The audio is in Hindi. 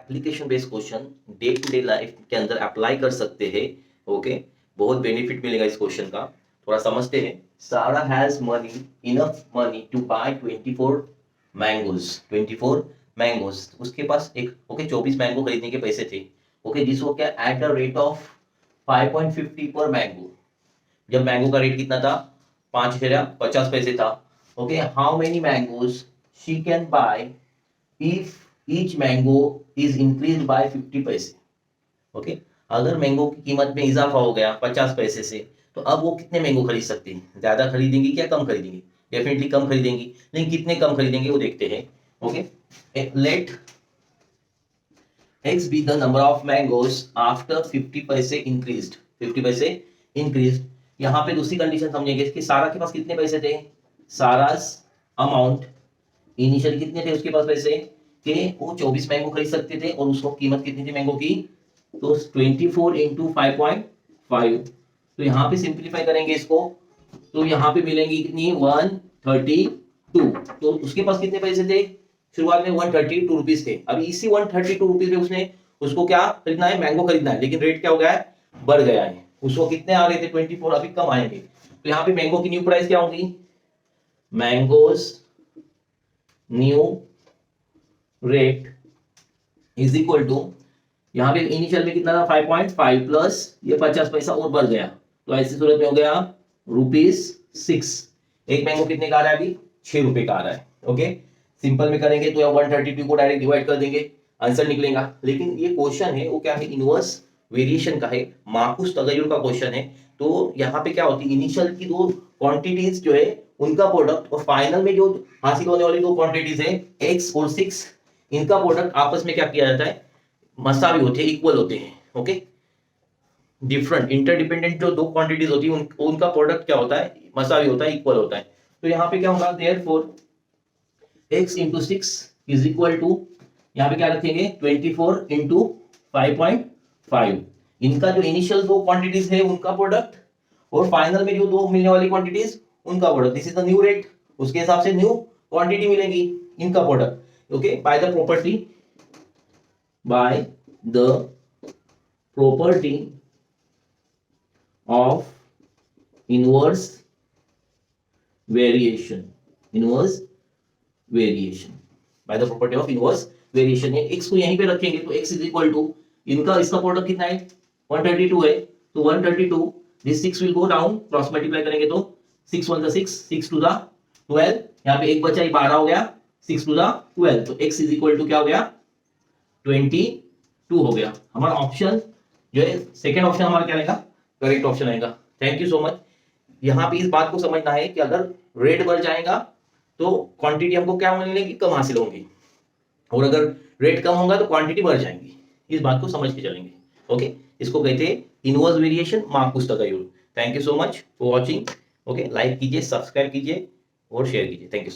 Application based question day to day life के अंदर अप्लाई कर सकते हैं। ओके, बहुत बेनिफिट मिलेगा इस क्वेश्चन का। थोड़ा समझते हैं। Sara has money, enough money to buy 24 mangoes. 24 mangoes, उसके पास एक 24 मैंगो खरीदने के पैसे थे। ओके, दिस वो क्या एट द रेट ऑफ 5.50 पर मैंगो। जब मैंगो का रेट कितना था, 5.50 पैसे था। Okay, how many mangoes she can by if each mango is increase by 50 पैसे। ओके, अगर मैंगो की कीमत में इजाफा हो गया 50 पैसे से, तो अब वो कितने मैंगो खरीद सकती है? ज्यादा खरीदेंगी क्या कम खरीदेंगी? डेफिनेटली कम खरीदेंगी, लेकिन कितने कम खरीदेंगे वो देखते हैं। Okay, let x be the number of mangoes after 50 पैसे increased। 50 पैसे increased। यहाँ पे दूसरी कंडीशन समझेंगे कि सारा के पास कितने पैसे थे। सारास अमाउंट इनिशियल कितने थे उसके पास पैसे कि वो 24 मैंगो खरीद सकते थे, और उसको कीमत कितनी थी मैंगो की, तो 24 इंटू 5.5। तो यहाँ पे सिंप्लीफाई करेंगे इसको, तो यहाँ पे मिलेंगी कितनी 132। तो उसके पास कितने पैसे थे शुरुआत में? 132 रुपीज थे। अभी इसी 132 रुपीज में उसने उसको क्या खरीदना है? मैंगो खरीदना है, लेकिन रेट क्या हो गया है? बढ़ गया है। उसको कितने आ रहे थे? 24, अभी कम आएंगे। तो यहाँ पे मैंगो की न्यू प्राइस क्या होगी? Mangoes new rate is equal to, यहाँ पे इनिशियल में कितना था 5.5 प्लस ये 50 पैसा और बढ़ गया, तो ऐसी सूरत में हो गया ₹6। एक मैंगो कितने का आ रहा है? अभी 6 रुपए का आ रहा है। ओके, सिंपल में करेंगे तो 132 को डायरेक्ट डिवाइड कर देंगे, आंसर निकलेगा। लेकिन ये क्वेश्चन है वो क्या है? इनवर्स वेरिएशन का है, माकुस तगय्युर का क्वेश्चन है। तो यहाँ पे क्या होती है, इनिशियल की दो क्वांटिटीज जो है उनका प्रोडक्ट, और फाइनल में जो हासिल होने वाली दो क्वांटिटीज है x और 6, इनका प्रोडक्ट आपस में क्या किया जाता है? मसावी होते हैं, इक्वल होते हैं। ओके, डिफरेंट इंटरडिपेंडेंट जो दो क्वांटिटीज होती है उनका प्रोडक्ट क्या होता है? मसावी होता है, इक्वल होता है। तो यहाँ पे क्या होगा? Therefore x into 6 is equal to, यहाँ पे क्या रखेंगे? 24 इंटू 5.5। इनका जो इनिशियल दो क्वांटिटीज है उनका प्रोडक्ट, और फाइनल में जो दो मिलने वाली क्वांटिटीज उनका product. This is the new rate, उसके हिसाब से न्यू क्वांटिटी मिलेगी इनका product. Okay, by the property of inverse variation by the property of inverse variation है। x को यहीं पे रखेंगे तो x is equal to, इनका इसका प्रोडक्ट कितना है? 132 है, तो 132 this 6 will go down, cross multiply करेंगे तो 6 1 6, 6 2 12, यहाँ पे एक बचा, 12 हो गया, 6 2 12, तो x is equal to क्या हो गया? 22 हो गया। हमारा ऑप्शन जो है सेकेंड ऑप्शन हमारा क्या रहेगा? करेक्ट ऑप्शन आएगा। Thank you so much. यहाँ पे इस बात को समझना है कि अगर रेट बढ़ जाएगा तो क्वांटिटी हमको क्या मिलेगी? कम हासिल होंगी, और अगर रेट कम होगा तो क्वांटिटी बढ़ जाएंगी। इस बात को समझ के चलेंगे। ओके, इसको कहते हैं इनवर्स वेरिएशन, मार्कुस तगय्युर। Thank you so much for watching. Okay, like कीजिए, सब्सक्राइब कीजिए और शेयर कीजिए। Thank you.